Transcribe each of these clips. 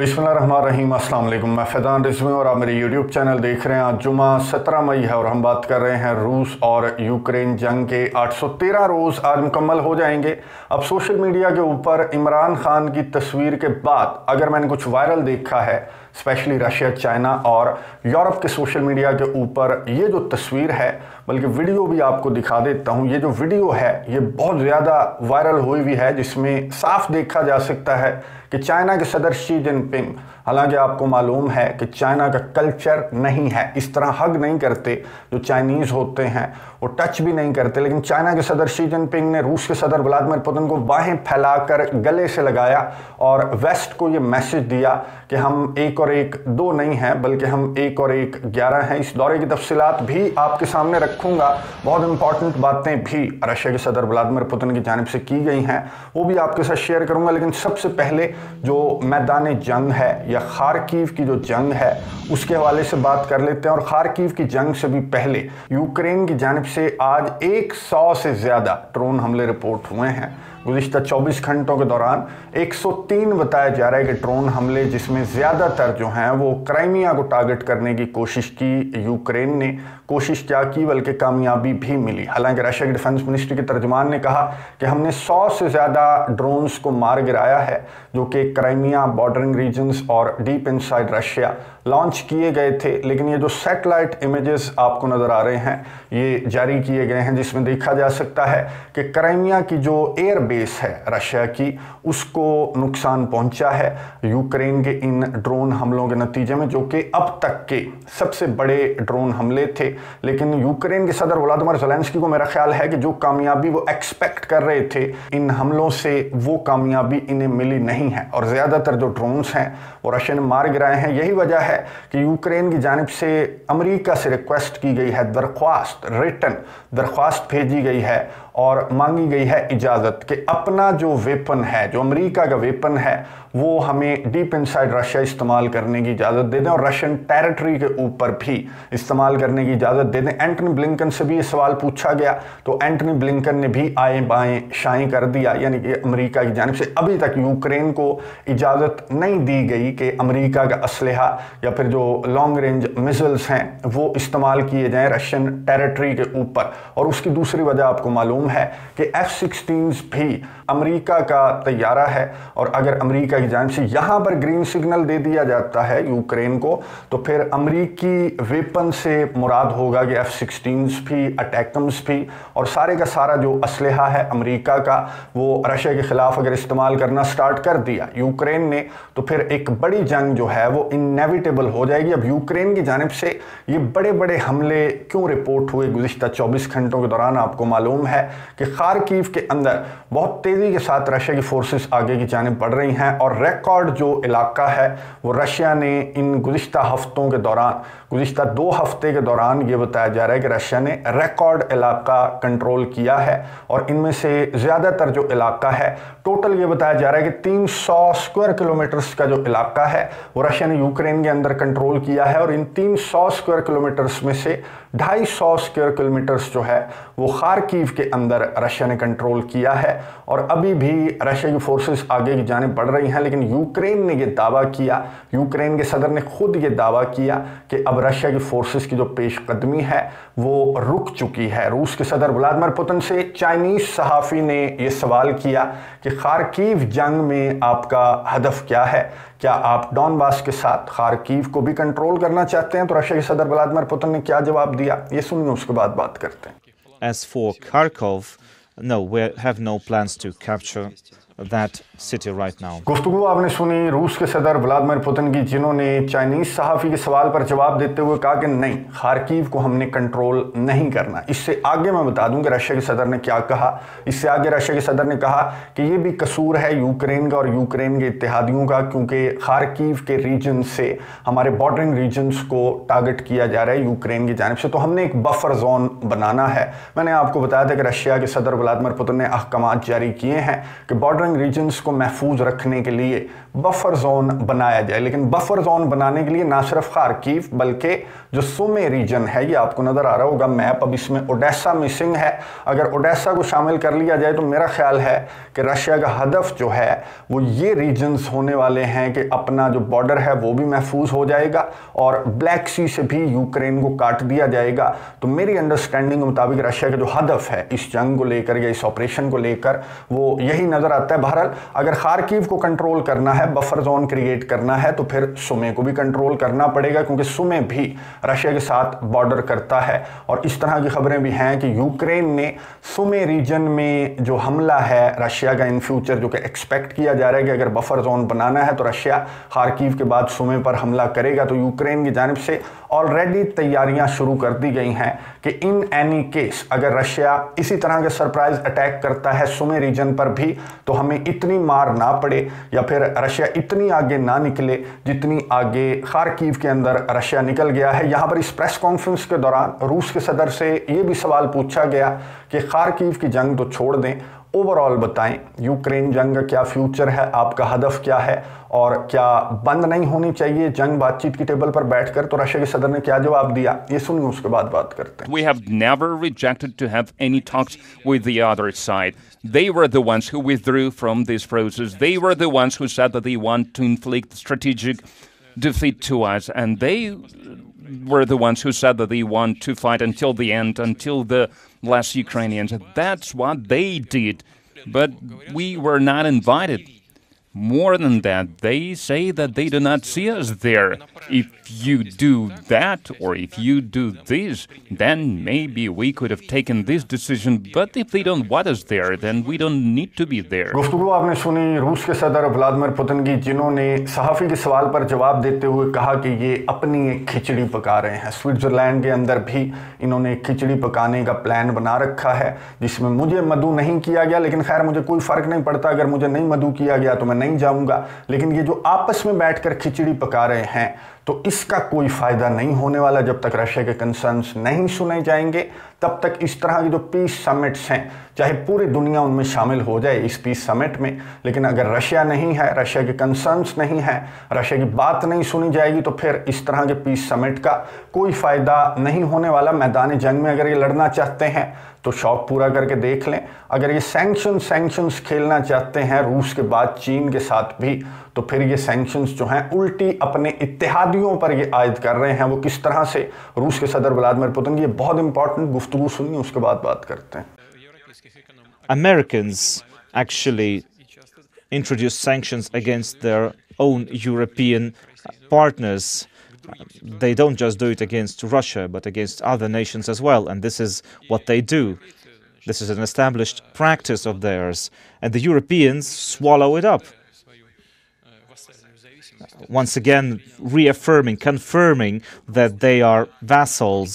बिस्मिल्लाहिर्रहमानिर्रहीम, अस्सलाम वालेकुम। मैं फैज़ान रिज़वी और आप मेरे यूट्यूब चैनल देख रहे हैं। आज जुमा 17 मई है और हम बात कर रहे हैं रूस और यूक्रेन जंग के 813 रोज़ आज मुकम्मल हो जाएंगे। अब सोशल मीडिया के ऊपर इमरान खान की तस्वीर के बाद अगर मैंने कुछ वायरल देखा है, स्पेशली रशिया, चाइना और यूरोप के सोशल मीडिया के ऊपर, ये जो तस्वीर है, बल्कि वीडियो भी आपको दिखा देता हूँ। ये जो वीडियो है ये बहुत ज़्यादा वायरल हुई हुई है, जिसमें साफ देखा जा सकता है कि चाइना के सदर शी जिनपिंग, हालांकि आपको मालूम है कि चाइना का कल्चर नहीं है, इस तरह हग नहीं करते, जो चाइनीज़ होते हैं वो टच भी नहीं करते, लेकिन चाइना के सदर शी जिनपिंग ने रूस के सदर व्लादिमीर पुतिन को बाहें फैलाकर गले से लगाया और वेस्ट को ये मैसेज दिया कि हम एक और एक दो नहीं हैं, बल्कि हम एक और एक 11 हैं। इस दौरे की तफसीलात भी आपके सामने रखूंगा। बहुत इंपॉर्टेंट बातें भी रशिया के सदर व्लादिमीर पुतिन की जानिब से की गई हैं, वो भी आपके साथ शेयर करूंगा। लेकिन सबसे पहले जो मैदान जंग है या खार्किव की जो जंग है उसके हवाले से बात कर लेते हैं। और खार्किव की जंग से भी पहले यूक्रेन की जानिब से आज 100 से ज़्यादा ड्रोन हमले रिपोर्ट हुए हैं। गुज़िश्ता 24 घंटों के दौरान 103 बताया जा रहा है कि ड्रोन हमले, जिसमें ज़्यादातर जो हैं वो क्राइमिया को टारगेट करने की कोशिश की। यूक्रेन ने कोशिश क्या की, बल्कि कामयाबी भी मिली। हालांकि रशिया के डिफेंस मिनिस्ट्री के तर्जुमान ने कहा कि हमने 100 से ज़्यादा ड्रोन्स को मार गिराया है, जो कि क्राइमिया, बॉर्डरिंग रीजन्स और डीप इनसाइड रशिया लॉन्च किए गए थे। लेकिन ये जो सैटेलाइट इमेजेस आपको नज़र आ रहे हैं ये जारी किए गए हैं, जिसमें देखा जा सकता है कि क्राइमिया की जो एयर बेस है रशिया की, उसको नुकसान पहुंचा है यूक्रेन के इन ड्रोन हमलों के नतीजे में, जो कि अब तक के सबसे बड़े ड्रोन हमले थे। लेकिन यूक्रेन के सदर व्लादिमीर ज़ेलेंस्की को मेरा ख्याल है कि जो कामयाबी वो एक्सपेक्ट कर रहे थे इन हमलों से, वो कामयाबी इन्हें मिली नहीं है और ज़्यादातर जो ड्रोन्स हैं वो रशिया ने मार गिराए हैं। यही वजह है कि यूक्रेन की जानिब से अमेरिका से रिक्वेस्ट की गई है, दरख्वास्त, रिटन दरख्वास्त भेजी गई है और मांगी गई है इजाज़त कि अपना जो वेपन है, जो अमेरिका का वेपन है, वो हमें डीप इनसाइड रशिया इस्तेमाल करने की इजाज़त दे दें और रशियन टेरिटरी के ऊपर भी इस्तेमाल करने की इजाज़त दे दें। एंटनी ब्लिंकन से भी ये सवाल पूछा गया तो एंटनी ब्लिंकन ने भी आए बाएं शाएं कर दिया, यानी कि अमेरिका की जानिब से अभी तक यूक्रेन को इजाज़त नहीं दी गई कि अमेरिका का असलहा या फिर जो लॉन्ग रेंज मिसाइल्स हैं वो इस्तेमाल किए जाएँ रशियन टेरिटरी के ऊपर। और उसकी दूसरी वजह आपको मालूम है कि F-16 भी अमेरिका का तैयारा है और अगर अमेरिका की जानिब से यहाँ पर ग्रीन सिग्नल दे दिया जाता है यूक्रेन को, तो फिर अमेरिकी वेपन से मुराद होगा कि F-16 भी, अटैकम्स भी और सारे का सारा जो असलहा है अमेरिका का, वो रशिया के खिलाफ अगर इस्तेमाल करना स्टार्ट कर दिया यूक्रेन ने, तो फिर एक बड़ी जंग जो है वो इनएविटेबल हो जाएगी। अब यूक्रेन की जानिब से ये बड़े बड़े हमले क्यों रिपोर्ट हुए गुज़िश्ता 24 घंटों के दौरान, आपको मालूम है कि खार्किव के अंदर बहुत तेज़ी के साथ रशिया की फोर्सेस आगे की जानिब बढ़ रही हैं और रिकॉर्ड जो इलाका है वो रशिया ने इन गुज़िश्ता हफ्तों के दौरान, गुज़िश्ता 2 हफ्ते के दौरान ये बताया जा रहा है कि रशिया ने रिकॉर्ड इलाका कंट्रोल किया है। और इनमें से ज़्यादातर जो इलाका है, टोटल ये बताया जा रहा है कि 300 स्क्वायर किलोमीटर्स का जो इलाका है वो रशिया ने यूक्रेन के अंदर कंट्रोल किया है। और इन 300 स्क्वायर किलोमीटर्स में से 250 स्क्वायर किलोमीटर्स जो है वो खार्किव के अंदर रशिया ने कंट्रोल किया है। और अभी भी रशिया की फोर्सेस आगे की जानिब बढ़ रही हैं, लेकिन यूक्रेन ने ये दावा किया, यूक्रेन के सदर ने खुद ये दावा किया कि अब रशिया की फोर्सेस की जो पेशकदमी है वो रुक चुकी है। रूस के सदर व्लादिमीर पुतिन से चाइनीज सहाफ़ी ने यह सवाल किया कि खार्किव जंग में आपका हदफ क्या है, क्या आप डॉनबास के साथ खार्किव को भी कंट्रोल करना चाहते हैं? तो रशिया के सदर व्लादिमीर पुतिन ने क्या जवाब दिया, ये सुनिए, उसके बाद बात करते हैं। As for Kharkov, no, we have no plans to capture that city right now. गुफ्तगू आपने सुनी रूस के सदर व्लादिमीर पुतिन की, जिन्होंने चाइनीज सहाफ़ी के सवाल पर जवाब देते हुए कहा कि नहीं, खार्किव को हमने कंट्रोल नहीं करना। इससे आगे मैं बता दूं कि रशिया के सदर ने क्या कहा। इससे आगे रशिया के सदर ने कहा कि ये भी कसूर है यूक्रेन का और यूक्रेन के इत्तेहादियों का, क्योंकि खार्किव के रीजन से हमारे बॉर्डरिंग रीजन्स को टारगेट किया जा रहा है यूक्रेन की जानिब से, तो हमने एक बफर जोन बनाना है। मैंने आपको बताया था कि रशिया के सदर व्लादिमीर पुतिन ने अहकामात जारी किए हैं कि बॉर्डरिंग सराउंडिंग रीजन्स को महफूज रखने के लिए बफर जोन बनाया जाए। लेकिन बफर जोन बनाने के लिए ना सिर्फ खार्किव बल्कि जो सुमी रीजन है, ये आपको नजर आ रहा होगा मैप, अब इसमें ओडेसा मिसिंग है। अगर ओडेसा को शामिल कर लिया जाए तो मेरा ख्याल है कि रशिया का हदफ जो है वो ये रीजन्स होने वाले हैं कि अपना जो बॉर्डर है वो भी महफूज हो जाएगा और ब्लैक सी से भी यूक्रेन को काट दिया जाएगा। तो मेरी अंडरस्टैंडिंग के मुताबिक रशिया का जो हदफ है इस जंग को लेकर या इस ऑपरेशन को लेकर वो यही नजर आता है। बहरहाल अगर खार्किव को कंट्रोल करना है, बफर जोन क्रिएट करना है, तो फिर सुमी को भी कंट्रोल करना पड़ेगा, क्योंकि सुमी भी रशिया के साथ बॉर्डर करता है। और इस तरह की खबरें भी हैं कि यूक्रेन ने सुमी रीजन में जो हमला है रशिया का इन फ्यूचर, जो कि एक्सपेक्ट किया जा रहा है कि अगर बफर जोन बनाना है तो रशिया खार्किव के बाद सुमी पर हमला करेगा, तो यूक्रेन की जानिब से ऑलरेडी तैयारियां शुरू कर दी गई हैं कि इन एनी केस अगर रशिया इसी तरह के सरप्राइज अटैक करता है सुमी रीजन पर भी, तो हमें इतनी मार ना पड़े या फिर रशिया इतनी आगे ना निकले जितनी आगे खार्किव के अंदर रशिया निकल गया है। यहां पर इस प्रेस कॉन्फ्रेंस के दौरान रूस के सदर से यह भी सवाल पूछा गया कि खार्किव की जंग तो छोड़ दें, ओवरऑल बताएं यूक्रेन जंग का क्या फ्यूचर है, आपका हदफ क्या है और क्या बंद नहीं होनी चाहिए जंग बातचीत की टेबल पर बैठकर। तो रशिया के सदर ने क्या जवाब दिया, ये सुनिए, उसके बाद बात करते हैं। We have never rejected to have any talks with the other side. They were the ones who withdrew from this process. They were the ones who said that they want to inflict strategic defeat to us, and they were the ones who said that they want to fight until the end, until the last Ukrainians. That's what they did, but we were not invited. More than that, they say that they do not see us there. If you do that, or if you do this, then maybe we could have taken this decision. But if they don't want us there, then we don't need to be there. गुफ्तगू आपने सुनी रूस के सदर Vladimir Putin की, जिन्होंने सहाफ़ी के सवाल पर जवाब देते हुए कहा कि ये अपनी एक खिचड़ी पका रहे हैं। स्विट्जरलैंड के अंदर भी इन्होंने खिचड़ी पकाने का प्लान बना रखा है, जिसमें मुझे मदऊ नहीं किया गया, लेकिन खैर मुझे कोई फ़र्क नहीं पड़ता, अगर मुझे नहीं मदऊ किया गया तो मैं नहीं जाऊंगा। लेकिन ये जो आपस में बैठकर खिचड़ी पका रहे हैं, तो इसका कोई फायदा नहीं होने वाला जब तक रशिया के कंसर्न्स नहीं सुने जाएंगे। तब तक इस तरह की जो पीस समिट्स हैं, चाहे पूरी दुनिया उनमें शामिल हो जाए इस पीस समिट में, लेकिन अगर रशिया नहीं है, रशिया के कंसर्न्स नहीं है, रशिया की बात नहीं सुनी जाएगी, तो फिर इस तरह के पीस समिट का कोई फायदा नहीं होने वाला। मैदान जंग में अगर ये लड़ना चाहते हैं तो शौक पूरा करके देख लें। अगर ये सैंक्शंस खेलना चाहते हैं रूस के बाद चीन के साथ भी, तो फिर ये सैंक्शंस जो हैं उल्टी अपने इत्तेहादियों पर ये आयद कर रहे हैं। वो किस तरह से, रूस के सदर व्लादिमीर पुतिन की ये बहुत इंपॉर्टेंट गुफ्तगू सुनिए, उसके बाद बात करते हैं। Americans actually introduced sanctions against their own European partners. They don't just do it against Russia, but against other nations as well. And this is what they do. This is an established practice of theirs. And the Europeans swallow it up. Once again, reaffirming, confirming that they are vassals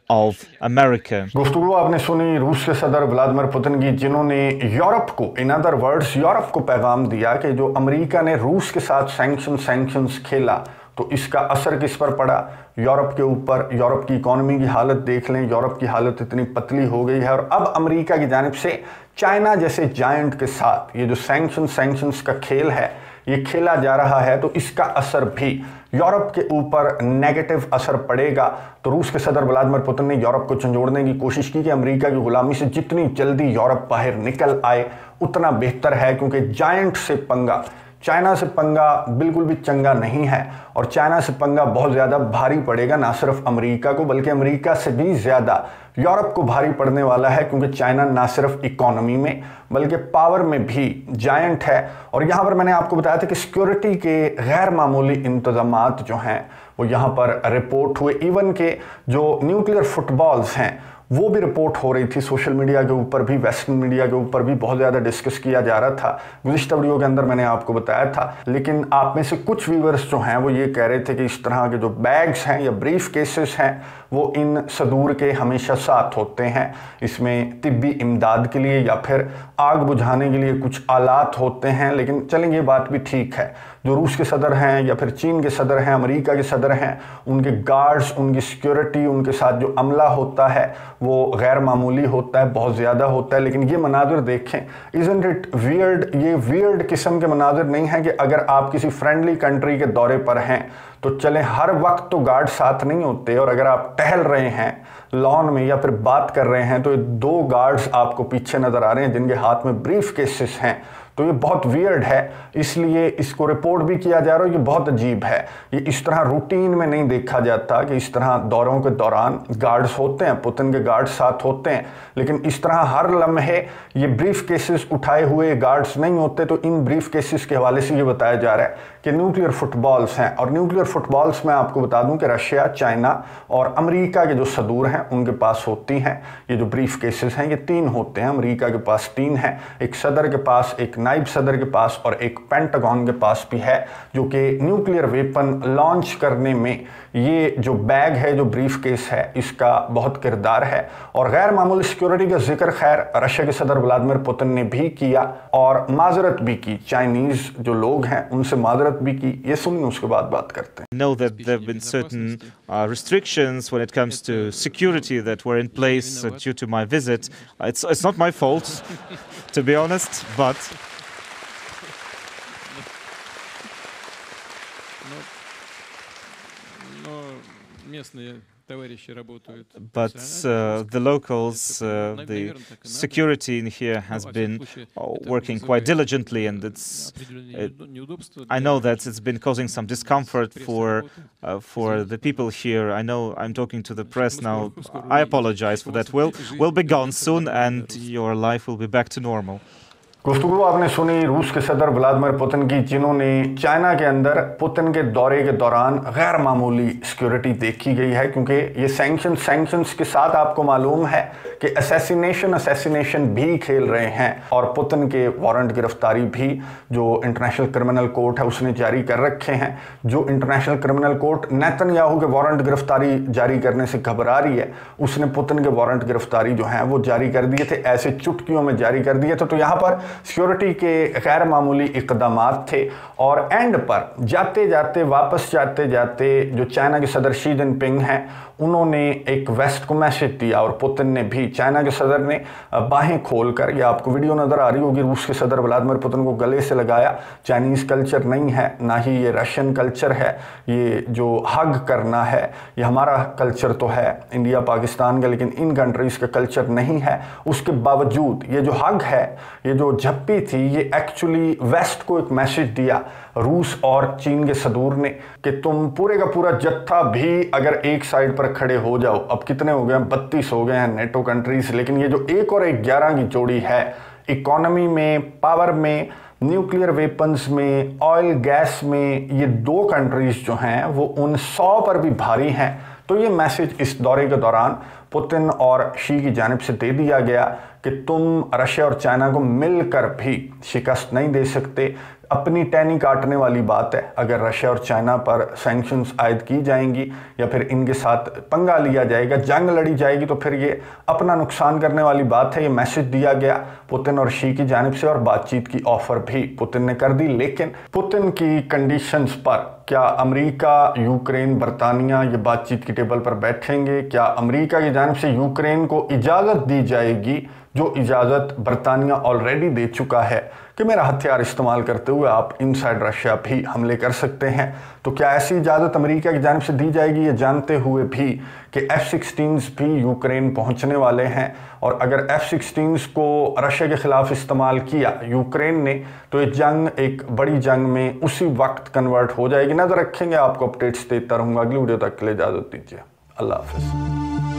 of America. गुफ्तगू आपने सुनी रूस के सदर Vladimir Putin की, जिन्होंने Europe को, in other words Europe को पैगाम दिया कि जो अमेरिका ने रूस के साथ सैंक्शंस खेला, तो इसका असर किस पर पड़ा, यूरोप के ऊपर। यूरोप की इकोनॉमी की हालत देख लें, यूरोप की हालत इतनी पतली हो गई है। और अब अमेरिका की जानिब से चाइना जैसे जायंट के साथ ये जो सैंक्शंस का खेल है ये खेला जा रहा है, तो इसका असर भी यूरोप के ऊपर नेगेटिव असर पड़ेगा। तो रूस के सदर व्लादिमीर पुतिन ने यूरोप को झंझोड़ने की कोशिश की कि अमेरिका की गुलामी से जितनी जल्दी यूरोप बाहर निकल आए उतना बेहतर है, क्योंकि जायंट से पंगा, चाइना से पंगा बिल्कुल भी चंगा नहीं है। और चाइना से पंगा बहुत ज़्यादा भारी पड़ेगा, ना सिर्फ अमेरिका को बल्कि अमेरिका से भी ज़्यादा यूरोप को भारी पड़ने वाला है, क्योंकि चाइना ना सिर्फ इकोनॉमी में बल्कि पावर में भी जायंट है। और यहाँ पर मैंने आपको बताया था कि सिक्योरिटी के गैर मामूली इंतजामात जो हैं वो यहाँ पर रिपोर्ट हुए। इवन के जो न्यूक्लियर फुटबॉल्स हैं वो भी रिपोर्ट हो रही थी, सोशल मीडिया के ऊपर भी, वेस्टर्न मीडिया के ऊपर भी बहुत ज़्यादा डिस्कस किया जा रहा था। गुज़िश्ता वीडियो के अंदर मैंने आपको बताया था। लेकिन आप में से कुछ व्यूअर्स जो हैं वो ये कह रहे थे कि इस तरह के जो बैग्स हैं या ब्रीफ केसेस हैं वो इन सदूर के हमेशा साथ होते हैं। इसमें तिब्बी इमदाद के लिए या फिर आग बुझाने के लिए कुछ आलात होते हैं। लेकिन चलें, ये बात भी ठीक है, जो रूस के सदर हैं या फिर चीन के सदर हैं, अमेरिका के सदर हैं, उनके गार्ड्स, उनकी सिक्योरिटी, उनके साथ जो अमला होता है वो गैर मामूली होता है, बहुत ज़्यादा होता है। लेकिन ये मनाजिर देखें, इज़न्ट इट वियर्ड, ये वियर्ड किस्म के मनाजिर नहीं है कि अगर आप किसी फ्रेंडली कंट्री के दौरे पर हैं तो चलें, हर वक्त तो गार्ड साथ नहीं होते, और अगर आप टहल रहे हैं लॉन में या फिर बात कर रहे हैं तो ये 2 गार्ड्स आपको पीछे नज़र आ रहे हैं जिनके हाथ में ब्रीफ केसेस हैं। तो ये बहुत वियर्ड है, इसलिए इसको रिपोर्ट भी किया जा रहा है। ये बहुत अजीब है, ये इस तरह रूटीन में नहीं देखा जाता कि इस तरह दौरों के दौरान गार्ड्स होते हैं, पुतिन के गार्ड्स साथ होते हैं, लेकिन इस तरह हर लम्हे ये ब्रीफ केसेस उठाए हुए गार्ड्स नहीं होते। तो इन ब्रीफ केसेस के हवाले से ये बताया जा रहा है कि न्यूक्लियर फुटबॉल्स हैं, और न्यूक्लियर फुटबॉल्स में आपको बता दूं कि रशिया, चाइना और अमेरिका के जो सदूर हैं उनके पास होती हैं ये जो ब्रीफ केसेस हैं। ये 3 होते हैं, अमेरिका के पास 3 हैं, एक सदर के पास, एक नाइब सदर के पास और एक पेंटागन के पास भी है, जो कि न्यूक्लियर वेपन लॉन्च करने में ये जो बैग है, जो ब्रीफ केस है, इसका बहुत किरदार है। और गैर मामूली सिक्योरिटी का जिक्र खैर रशिया के सदर व्लादिमीर पुतिन ने भी किया और माजरत भी की, चाइनीज जो लोग हैं उनसे माजरत भी की। ये सुनिए, उसके बाद बात करते हैं। Know that there have been certain restrictions when it comes to security that were in place due to my visit. It's not my fault, to be honest, but the locals, the security in here has been working quite diligently, and I know that it's been causing some discomfort for the people here. I know I'm talking to the press now. I apologize for that. We'll be gone soon, and your life will be back to normal. गुफ्तगू आपने सुनी रूस के सदर Vladimir Putin की, जिन्होंने China के अंदर पुतिन के दौरे के दौरान गैर मामूली सिक्योरिटी देखी गई है, क्योंकि ये सैंक्शंस के साथ आपको मालूम है कि असैसिनेशन भी खेल रहे हैं, और पुतिन के वारंट गिरफ्तारी भी जो इंटरनेशनल क्रिमिनल कोर्ट है उसने जारी कर रखे हैं। जो इंटरनेशनल क्रिमिनल कोर्ट नेतन्याहू के वारंट गिरफ्तारी जारी करने से घबरा रही है, उसने पुतिन के वारंट गिरफ्तारी जो है वो जारी कर दिए थे, ऐसे चुटकियों में जारी कर दिए थे। तो यहाँ पर सिक्योरिटी के गैर मामूली इक़दामात थे, और एंड पर वापस जाते जाते जो चाइना के सदर शी जिनपिंग हैं उन्होंने एक वेस्ट को मैसेज दिया, और पुतिन ने भी, चाइना के सदर ने बाहें खोलकर, ये आपको वीडियो नज़र आ रही होगी, रूस के सदर व्लादिमीर पुतिन को गले से लगाया। चाइनीज़ कल्चर नहीं है, ना ही ये रशियन कल्चर है, ये जो हग करना है ये हमारा कल्चर तो है इंडिया पाकिस्तान का, लेकिन इन कंट्रीज़ का कल्चर नहीं है। उसके बावजूद ये जो हग है, ये जो झप्पी थी, ये एक्चुअली वेस्ट को एक मैसेज दिया रूस और चीन के सदूर ने कि तुम पूरे का पूरा जत्था भी अगर एक साइड पर खड़े हो जाओ, अब कितने हो गए हैं, 32 हो गए हैं नेटो कंट्रीज, लेकिन ये जो 1 और 1 11 की जोड़ी है, इकोनॉमी में, पावर में, न्यूक्लियर वेपन्स में, ऑयल गैस में, ये 2 कंट्रीज जो हैं वो उन 100 पर भी भारी हैं। तो ये मैसेज इस दौरे के दौरान पुतिन और शी की जानिब से दे दिया गया कि तुम रशिया और चाइना को मिलकर भी शिकस्त नहीं दे सकते। अपनी टहनी काटने वाली बात है अगर रशिया और चाइना पर सैंक्शंस आयद की जाएंगी या फिर इनके साथ पंगा लिया जाएगा, जंग लड़ी जाएगी, तो फिर ये अपना नुकसान करने वाली बात है। ये मैसेज दिया गया पुतिन और शी की जानिब से, और बातचीत की ऑफर भी पुतिन ने कर दी। लेकिन पुतिन की कंडीशंस पर क्या अमेरिका, यूक्रेन, बरतानिया ये बातचीत की टेबल पर बैठेंगे? क्या अमेरिका की जानिब से यूक्रेन को इजाज़त दी जाएगी, जो इजाज़त बरतानिया ऑलरेडी दे चुका है कि मेरा हथियार इस्तेमाल करते हुए आप इनसाइड रशिया भी हमले कर सकते हैं? तो क्या ऐसी इजाज़त अमेरिका की जानिब से दी जाएगी, ये जानते हुए भी कि F-16s भी यूक्रेन पहुंचने वाले हैं, और अगर F-16s को रशिया के खिलाफ इस्तेमाल किया यूक्रेन ने तो ये जंग एक बड़ी जंग में उसी वक्त कन्वर्ट हो जाएगी। नज़र रखेंगे, आपको अपडेट्स देता रहूँगा। अगली वीडियो तक के लिए इजाज़त दीजिए। अल्लाह हाफ़िज़।